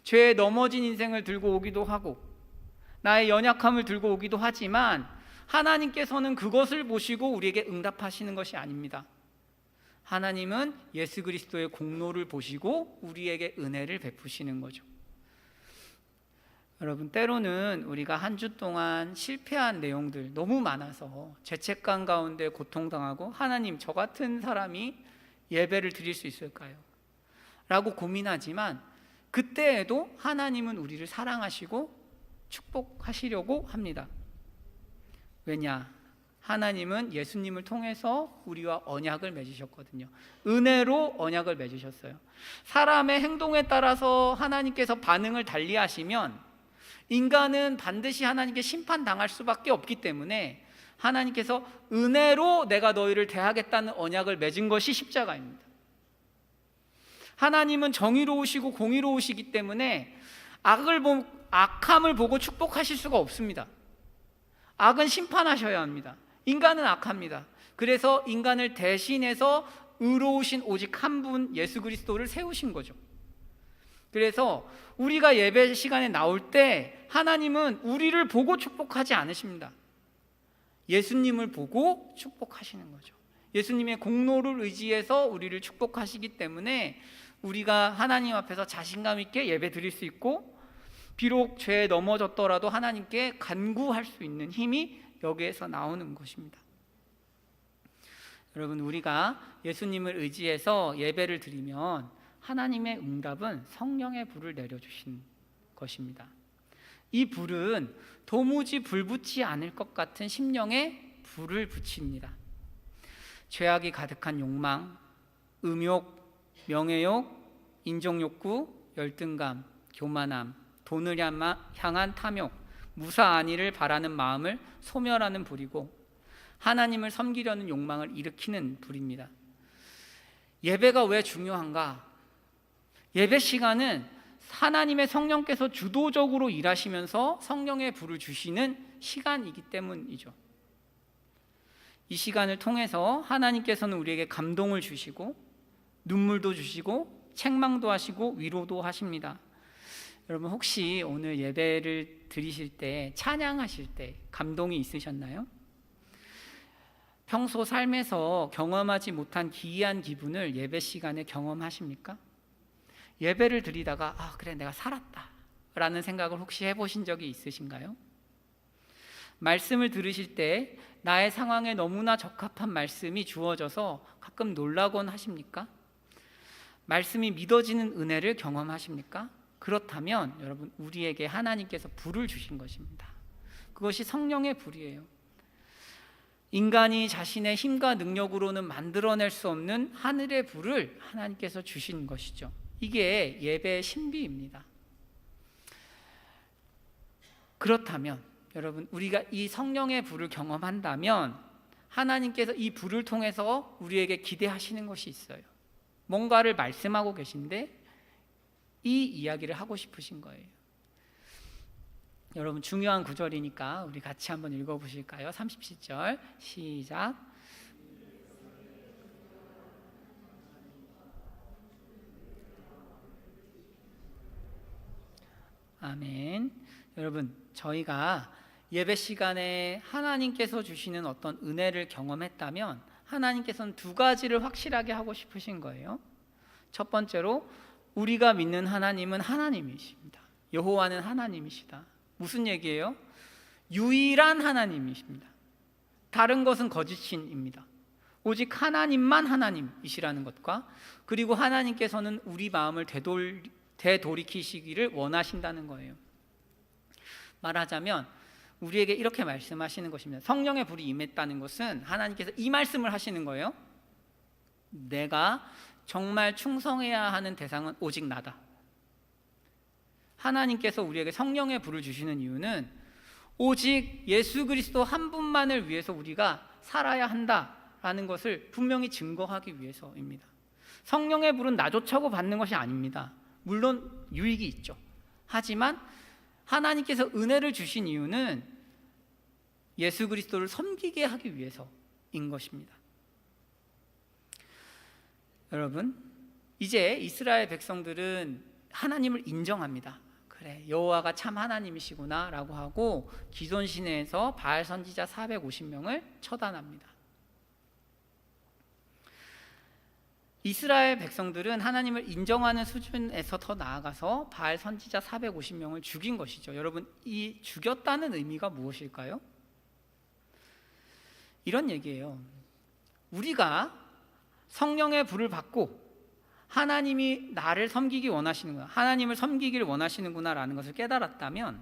죄에 넘어진 인생을 들고 오기도 하고, 나의 연약함을 들고 오기도 하지만 하나님께서는 그것을 보시고 우리에게 응답하시는 것이 아닙니다. 하나님은 예수 그리스도의 공로를 보시고 우리에게 은혜를 베푸시는 거죠. 여러분, 때로는 우리가 한 주 동안 실패한 내용들 너무 많아서 죄책감 가운데 고통당하고, 하나님, 저 같은 사람이 예배를 드릴 수 있을까요? 라고 고민하지만 그때에도 하나님은 우리를 사랑하시고 축복하시려고 합니다. 왜냐? 하나님은 예수님을 통해서 우리와 언약을 맺으셨거든요. 은혜로 언약을 맺으셨어요. 사람의 행동에 따라서 하나님께서 반응을 달리하시면 인간은 반드시 하나님께 심판당할 수밖에 없기 때문에 하나님께서 은혜로 내가 너희를 대하겠다는 언약을 맺은 것이 십자가입니다. 하나님은 정의로우시고 공의로우시기 때문에 악함을 보고 축복하실 수가 없습니다. 악은 심판하셔야 합니다. 인간은 악합니다. 그래서 인간을 대신해서 의로우신 오직 한 분 예수 그리스도를 세우신 거죠. 그래서 우리가 예배 시간에 나올 때 하나님은 우리를 보고 축복하지 않으십니다. 예수님을 보고 축복하시는 거죠. 예수님의 공로를 의지해서 우리를 축복하시기 때문에 우리가 하나님 앞에서 자신감 있게 예배 드릴 수 있고, 비록 죄에 넘어졌더라도 하나님께 간구할 수 있는 힘이 여기에서 나오는 것입니다. 여러분, 우리가 예수님을 의지해서 예배를 드리면 하나님의 응답은 성령의 불을 내려주신 것입니다. 이 불은 도무지 불붙지 않을 것 같은 심령에 불을 붙입니다. 죄악이 가득한 욕망, 음욕, 명예욕, 인정욕구, 열등감, 교만함, 돈을 향한 탐욕, 무사안위를 바라는 마음을 소멸하는 불이고, 하나님을 섬기려는 욕망을 일으키는 불입니다. 예배가 왜 중요한가? 예배 시간은 하나님의 성령께서 주도적으로 일하시면서 성령의 불을 주시는 시간이기 때문이죠. 이 시간을 통해서 하나님께서는 우리에게 감동을 주시고 눈물도 주시고 책망도 하시고 위로도 하십니다. 여러분, 혹시 오늘 예배를 드리실 때, 찬양하실 때 감동이 있으셨나요? 평소 삶에서 경험하지 못한 기이한 기분을 예배 시간에 경험하십니까? 예배를 드리다가 그래, 내가 살았다 라는 생각을 혹시 해보신 적이 있으신가요? 말씀을 들으실 때 나의 상황에 너무나 적합한 말씀이 주어져서 가끔 놀라곤 하십니까? 말씀이 믿어지는 은혜를 경험하십니까? 그렇다면 여러분, 우리에게 하나님께서 불을 주신 것입니다. 그것이 성령의 불이에요. 인간이 자신의 힘과 능력으로는 만들어낼 수 없는 하늘의 불을 하나님께서 주신 것이죠. 이게 예배의 신비입니다. 그렇다면 여러분, 우리가 이 성령의 불을 경험한다면 하나님께서 이 불을 통해서 우리에게 기대하시는 것이 있어요. 뭔가를 말씀하고 계신데 이 이야기를 하고 싶으신 거예요. 여러분, 중요한 구절이니까 우리 같이 한번 읽어보실까요? 37절 시작. 아멘. 여러분, 저희가 예배 시간에 하나님께서 주시는 어떤 은혜를 경험했다면 하나님께서는 두 가지를 확실하게 하고 싶으신 거예요. 첫 번째로 우리가 믿는 하나님은 하나님이십니다. 여호와는 하나님이시다. 무슨 얘기예요? 유일한 하나님이십니다. 다른 것은 거짓신입니다. 오직 하나님만 하나님이시라는 것과, 그리고 하나님께서는 우리 마음을 되돌이키시기를 원하신다는 거예요. 말하자면 우리에게 이렇게 말씀하시는 것입니다. 성령의 불이 임했다는 것은 하나님께서 이 말씀을 하시는 거예요. 내가 정말 충성해야 하는 대상은 오직 나다. 하나님께서 우리에게 성령의 불을 주시는 이유는 오직 예수 그리스도 한 분만을 위해서 우리가 살아야 한다라는 것을 분명히 증거하기 위해서입니다. 성령의 불은 나 좋자고 받는 것이 아닙니다. 물론 유익이 있죠. 하지만 하나님께서 은혜를 주신 이유는 예수 그리스도를 섬기게 하기 위해서인 것입니다. 여러분, 이제 이스라엘 백성들은 하나님을 인정합니다. 그래, 여호와가 참 하나님이시구나 라고 하고 기손 시내에서 바알 선지자 450명을 처단합니다. 이스라엘 백성들은 하나님을 인정하는 수준에서 더 나아가서 바알 선지자 450명을 죽인 것이죠. 여러분, 이 죽였다는 의미가 무엇일까요? 이런 얘기예요. 우리가 성령의 불을 받고 하나님이 나를 섬기기 원하시는구나, 하나님을 섬기기를 원하시는구나 라는 것을 깨달았다면,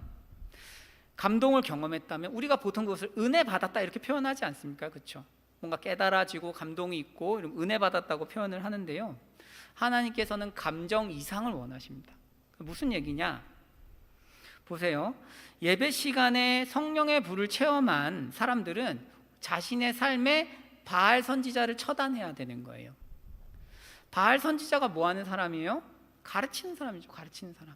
감동을 경험했다면 우리가 보통 그것을 은혜 받았다 이렇게 표현하지 않습니까? 그렇죠? 뭔가 깨달아지고 감동이 있고 은혜 받았다고 표현을 하는데요, 하나님께서는 감정 이상을 원하십니다. 무슨 얘기냐? 보세요. 예배 시간에 성령의 불을 체험한 사람들은 자신의 삶에 바알 선지자를 처단해야 되는 거예요. 바알 선지자가 뭐 하는 사람이에요? 가르치는 사람이죠. 가르치는 사람.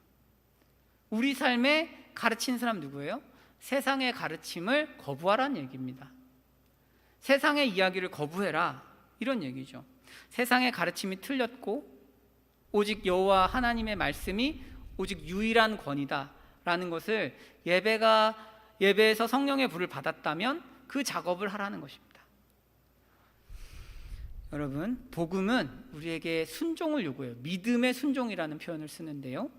우리 삶에 가르치는 사람 누구예요? 세상의 가르침을 거부하라는 얘기입니다. 세상의 이야기를 거부해라, 이런 얘기죠. 세상의 가르침이 틀렸고 오직 여호와 하나님의 말씀이 오직 유일한 권이다 라는 것을 예배에서 성령의 불을 받았다면 그 작업을 하라는 것입니다. 여러분, 복음은 우리에게 순종을 요구해요. 믿음의 순종이라는 표현을 쓰는데요,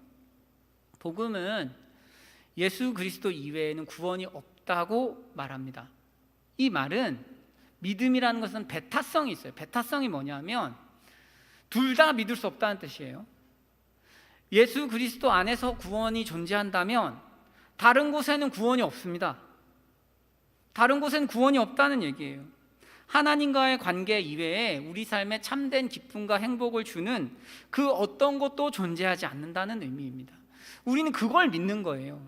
복음은 예수 그리스도 이외에는 구원이 없다고 말합니다. 이 말은 믿음이라는 것은 배타성이 있어요. 배타성이 뭐냐면 둘 다 믿을 수 없다는 뜻이에요. 예수 그리스도 안에서 구원이 존재한다면 다른 곳에는 구원이 없습니다. 다른 곳에는 구원이 없다는 얘기예요. 하나님과의 관계 이외에 우리 삶에 참된 기쁨과 행복을 주는 그 어떤 것도 존재하지 않는다는 의미입니다. 우리는 그걸 믿는 거예요.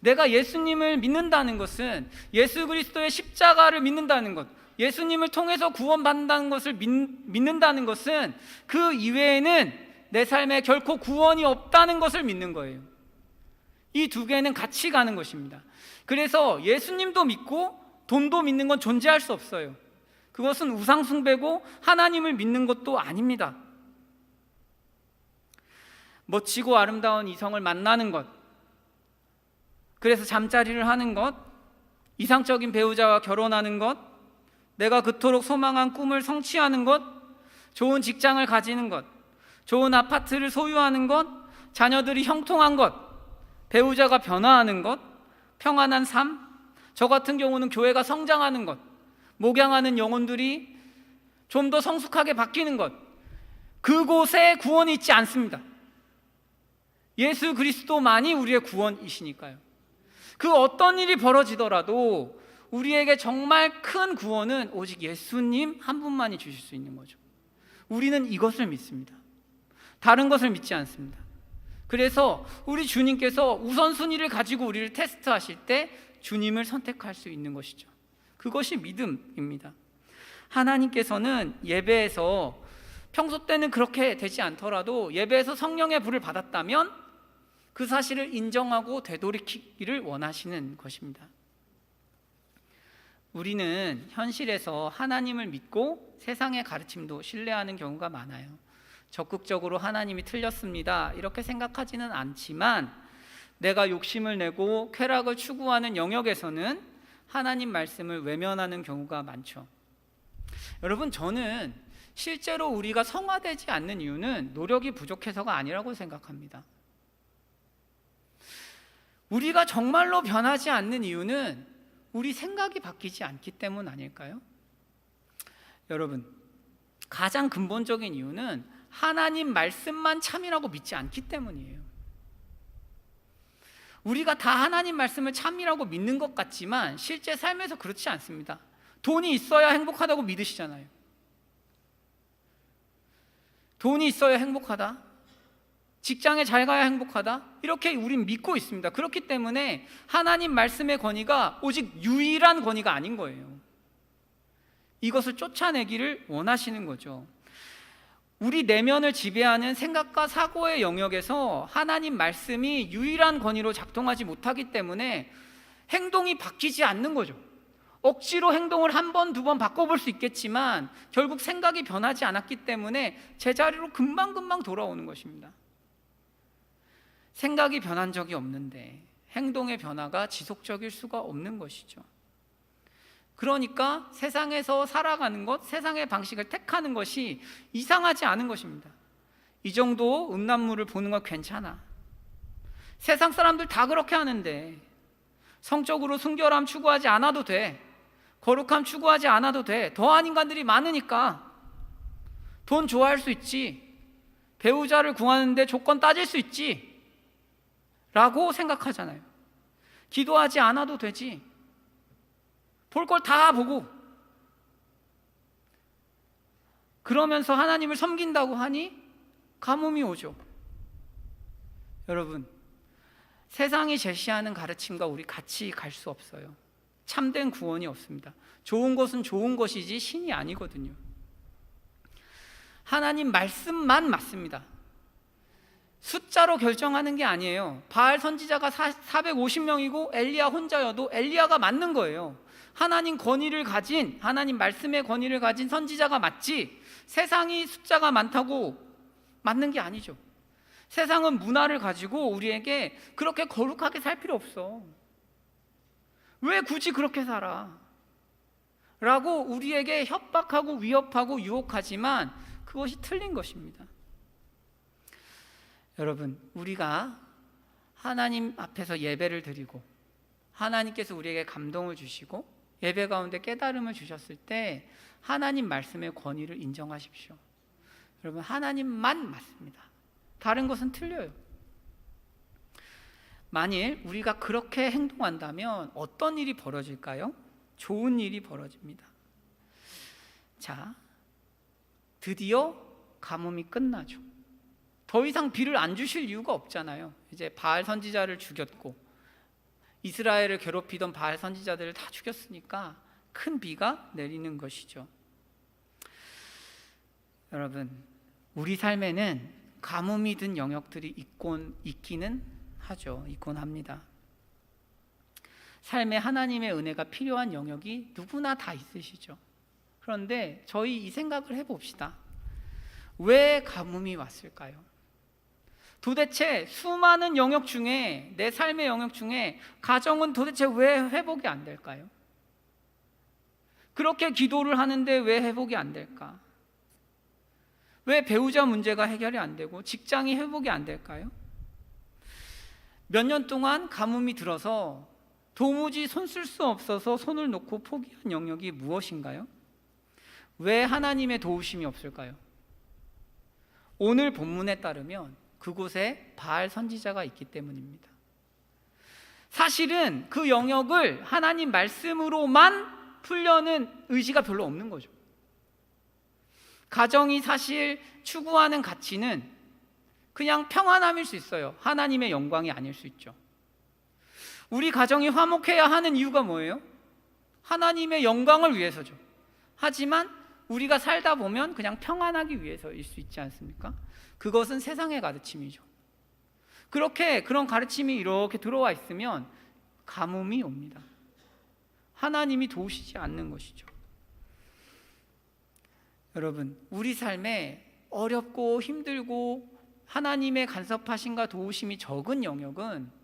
내가 예수님을 믿는다는 것은, 예수 그리스도의 십자가를 믿는다는 것, 예수님을 통해서 구원받는다는 것을 믿는다는 것은 그 이외에는 내 삶에 결코 구원이 없다는 것을 믿는 거예요. 이 두 개는 같이 가는 것입니다. 그래서 예수님도 믿고 돈도 믿는 건 존재할 수 없어요. 그것은 우상 숭배고 하나님을 믿는 것도 아닙니다. 멋지고 아름다운 이성을 만나는 것, 그래서 잠자리를 하는 것, 이상적인 배우자와 결혼하는 것, 내가 그토록 소망한 꿈을 성취하는 것, 좋은 직장을 가지는 것, 좋은 아파트를 소유하는 것, 자녀들이 형통한 것, 배우자가 변화하는 것, 평안한 삶, 저 같은 경우는 교회가 성장하는 것, 목양하는 영혼들이 좀 더 성숙하게 바뀌는 것, 그곳에 구원이 있지 않습니다. 예수 그리스도만이 우리의 구원이시니까요. 그 어떤 일이 벌어지더라도 우리에게 정말 큰 구원은 오직 예수님 한 분만이 주실 수 있는 거죠. 우리는 이것을 믿습니다. 다른 것을 믿지 않습니다. 그래서 우리 주님께서 우선순위를 가지고 우리를 테스트하실 때 주님을 선택할 수 있는 것이죠. 그것이 믿음입니다. 하나님께서는 예배에서 평소 때는 그렇게 되지 않더라도 예배에서 성령의 불을 받았다면 그 사실을 인정하고 되돌이키기를 원하시는 것입니다. 우리는 현실에서 하나님을 믿고 세상의 가르침도 신뢰하는 경우가 많아요. 적극적으로 하나님이 틀렸습니다 이렇게 생각하지는 않지만 내가 욕심을 내고 쾌락을 추구하는 영역에서는 하나님 말씀을 외면하는 경우가 많죠. 여러분, 저는 실제로 우리가 성화되지 않는 이유는 노력이 부족해서가 아니라고 생각합니다. 우리가 정말로 변하지 않는 이유는 우리 생각이 바뀌지 않기 때문 아닐까요? 여러분, 가장 근본적인 이유는 하나님 말씀만 참이라고 믿지 않기 때문이에요. 우리가 다 하나님 말씀을 참이라고 믿는 것 같지만 실제 삶에서 그렇지 않습니다. 돈이 있어야 행복하다고 믿으시잖아요. 돈이 있어야 행복하다, 직장에 잘 가야 행복하다, 이렇게 우린 믿고 있습니다. 그렇기 때문에 하나님 말씀의 권위가 오직 유일한 권위가 아닌 거예요. 이것을 쫓아내기를 원하시는 거죠. 우리 내면을 지배하는 생각과 사고의 영역에서 하나님 말씀이 유일한 권위로 작동하지 못하기 때문에 행동이 바뀌지 않는 거죠. 억지로 행동을 한 번, 두 번 바꿔볼 수 있겠지만 결국 생각이 변하지 않았기 때문에 제자리로 금방금방 돌아오는 것입니다. 생각이 변한 적이 없는데 행동의 변화가 지속적일 수가 없는 것이죠. 그러니까 세상에서 살아가는 것, 세상의 방식을 택하는 것이 이상하지 않은 것입니다. 이 정도 음란물을 보는 건 괜찮아. 세상 사람들 다 그렇게 하는데 성적으로 순결함 추구하지 않아도 돼. 거룩함 추구하지 않아도 돼. 더한 인간들이 많으니까. 돈 좋아할 수 있지. 배우자를 구하는데 조건 따질 수 있지 라고 생각하잖아요. 기도하지 않아도 되지. 볼 걸 다 보고 그러면서 하나님을 섬긴다고 하니 가뭄이 오죠. 여러분, 세상이 제시하는 가르침과 우리 같이 갈 수 없어요. 참된 구원이 없습니다. 좋은 것은 좋은 것이지 신이 아니거든요. 하나님 말씀만 맞습니다. 숫자로 결정하는 게 아니에요. 바알 선지자가 450명이고 엘리야 혼자여도 엘리야가 맞는 거예요. 하나님 권위를 가진, 하나님 말씀의 권위를 가진 선지자가 맞지 세상이 숫자가 많다고 맞는 게 아니죠. 세상은 문화를 가지고 우리에게 그렇게 거룩하게 살 필요 없어. 왜 굳이 그렇게 살아? 라고 우리에게 협박하고 위협하고 유혹하지만 그것이 틀린 것입니다. 여러분, 우리가 하나님 앞에서 예배를 드리고 하나님께서 우리에게 감동을 주시고 예배 가운데 깨달음을 주셨을 때 하나님 말씀의 권위를 인정하십시오. 여러분, 하나님만 맞습니다. 다른 것은 틀려요. 만일 우리가 그렇게 행동한다면 어떤 일이 벌어질까요? 좋은 일이 벌어집니다. 자, 드디어 가뭄이 끝나죠. 더 이상 비를 안 주실 이유가 없잖아요. 이제 바알 선지자를 죽였고 이스라엘을 괴롭히던 바알 선지자들을 다 죽였으니까 큰 비가 내리는 것이죠. 여러분, 우리 삶에는 가뭄이 든 영역들이 있기는 하죠. 있곤 합니다. 삶에 하나님의 은혜가 필요한 영역이 누구나 다 있으시죠. 그런데 저희 이 생각을 해봅시다. 왜 가뭄이 왔을까요? 도대체 수많은 영역 중에, 내 삶의 영역 중에 가정은 도대체 왜 회복이 안 될까요? 그렇게 기도를 하는데 왜 회복이 안 될까? 왜 배우자 문제가 해결이 안 되고 직장이 회복이 안 될까요? 몇 년 동안 가뭄이 들어서 도무지 손 쓸 수 없어서 손을 놓고 포기한 영역이 무엇인가요? 왜 하나님의 도우심이 없을까요? 오늘 본문에 따르면 그곳에 바알 선지자가 있기 때문입니다. 사실은 그 영역을 하나님 말씀으로만 풀려는 의지가 별로 없는 거죠. 가정이 사실 추구하는 가치는 그냥 평안함일 수 있어요. 하나님의 영광이 아닐 수 있죠. 우리 가정이 화목해야 하는 이유가 뭐예요? 하나님의 영광을 위해서죠. 하지만 우리가 살다 보면 그냥 평안하기 위해서일 수 있지 않습니까? 그것은 세상의 가르침이죠. 그런 가르침이 이렇게 들어와 있으면 가뭄이 옵니다. 하나님이 도우시지 않는 것이죠. 여러분, 우리 삶에 어렵고 힘들고 하나님의 간섭하심과 도우심이 적은 영역은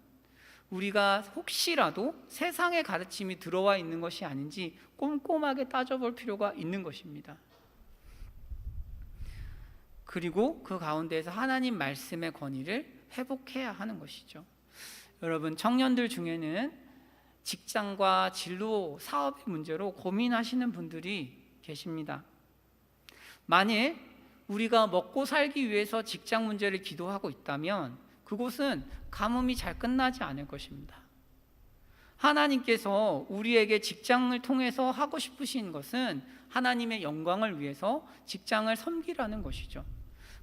우리가 혹시라도 세상의 가르침이 들어와 있는 것이 아닌지 꼼꼼하게 따져볼 필요가 있는 것입니다. 그리고 그 가운데에서 하나님 말씀의 권위를 회복해야 하는 것이죠. 여러분, 청년들 중에는 직장과 진로, 사업의 문제로 고민하시는 분들이 계십니다. 만일 우리가 먹고 살기 위해서 직장 문제를 기도하고 있다면 그곳은 가뭄이 잘 끝나지 않을 것입니다. 하나님께서 우리에게 직장을 통해서 하고 싶으신 것은 하나님의 영광을 위해서 직장을 섬기라는 것이죠.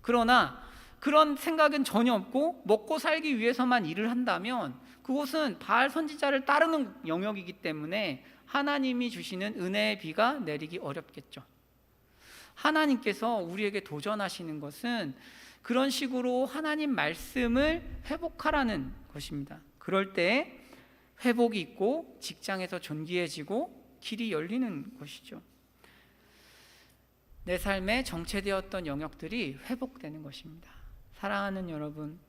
그러나 그런 생각은 전혀 없고 먹고 살기 위해서만 일을 한다면 그곳은 바알 선지자를 따르는 영역이기 때문에 하나님이 주시는 은혜의 비가 내리기 어렵겠죠. 하나님께서 우리에게 도전하시는 것은 그런 식으로 하나님 말씀을 회복하라는 것입니다. 그럴 때 회복이 있고 직장에서 존귀해지고 길이 열리는 것이죠. 내 삶에 정체되었던 영역들이 회복되는 것입니다. 사랑하는 여러분,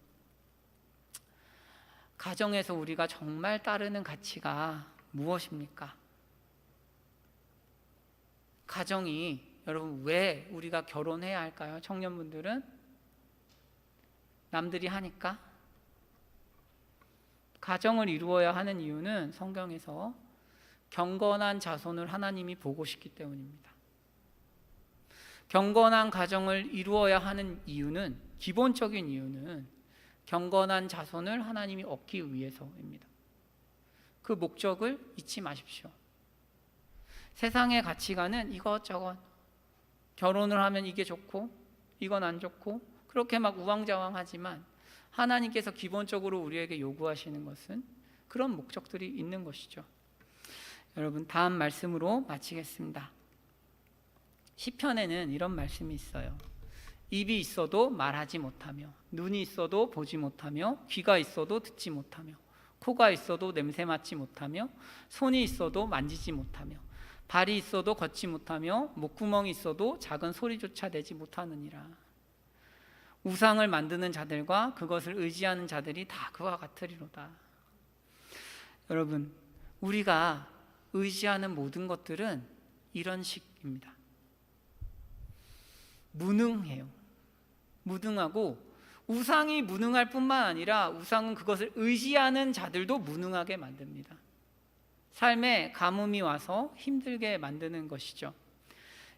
가정에서 우리가 정말 따르는 가치가 무엇입니까? 가정이, 여러분, 왜 우리가 결혼해야 할까요? 청년분들은 남들이 하니까. 가정을 이루어야 하는 이유는 성경에서 경건한 자손을 하나님이 보고 싶기 때문입니다. 경건한 가정을 이루어야 하는 이유는, 기본적인 이유는 경건한 자손을 하나님이 얻기 위해서입니다. 그 목적을 잊지 마십시오. 세상의 가치관은 이것저것, 결혼을 하면 이게 좋고 이건 안 좋고 그렇게 막 우왕좌왕하지만 하나님께서 기본적으로 우리에게 요구하시는 것은 그런 목적들이 있는 것이죠. 여러분, 다음 말씀으로 마치겠습니다. 시편에는 이런 말씀이 있어요. 입이 있어도 말하지 못하며, 눈이 있어도 보지 못하며, 귀가 있어도 듣지 못하며, 코가 있어도 냄새 맡지 못하며, 손이 있어도 만지지 못하며, 발이 있어도 걷지 못하며, 목구멍이 있어도 작은 소리조차 내지 못하느니라. 우상을 만드는 자들과 그것을 의지하는 자들이 다 그와 같으리로다. 여러분, 우리가 의지하는 모든 것들은 이런 식입니다. 무능해요. 무능하고, 우상이 무능할 뿐만 아니라 우상은 그것을 의지하는 자들도 무능하게 만듭니다. 삶에 가뭄이 와서 힘들게 만드는 것이죠.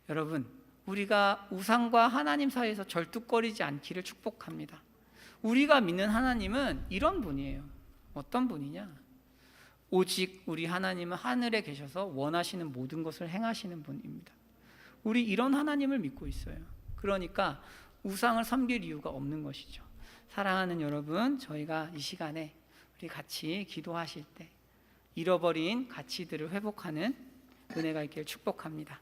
여러분, 우리가 우상과 하나님 사이에서 절뚝거리지 않기를 축복합니다. 우리가 믿는 하나님은 이런 분이에요. 어떤 분이냐? 오직 우리 하나님은 하늘에 계셔서 원하시는 모든 것을 행하시는 분입니다. 우리 이런 하나님을 믿고 있어요. 그러니까 우상을 섬길 이유가 없는 것이죠. 사랑하는 여러분, 저희가 이 시간에 우리 같이 기도하실 때 잃어버린 가치들을 회복하는 은혜가 있기를 축복합니다.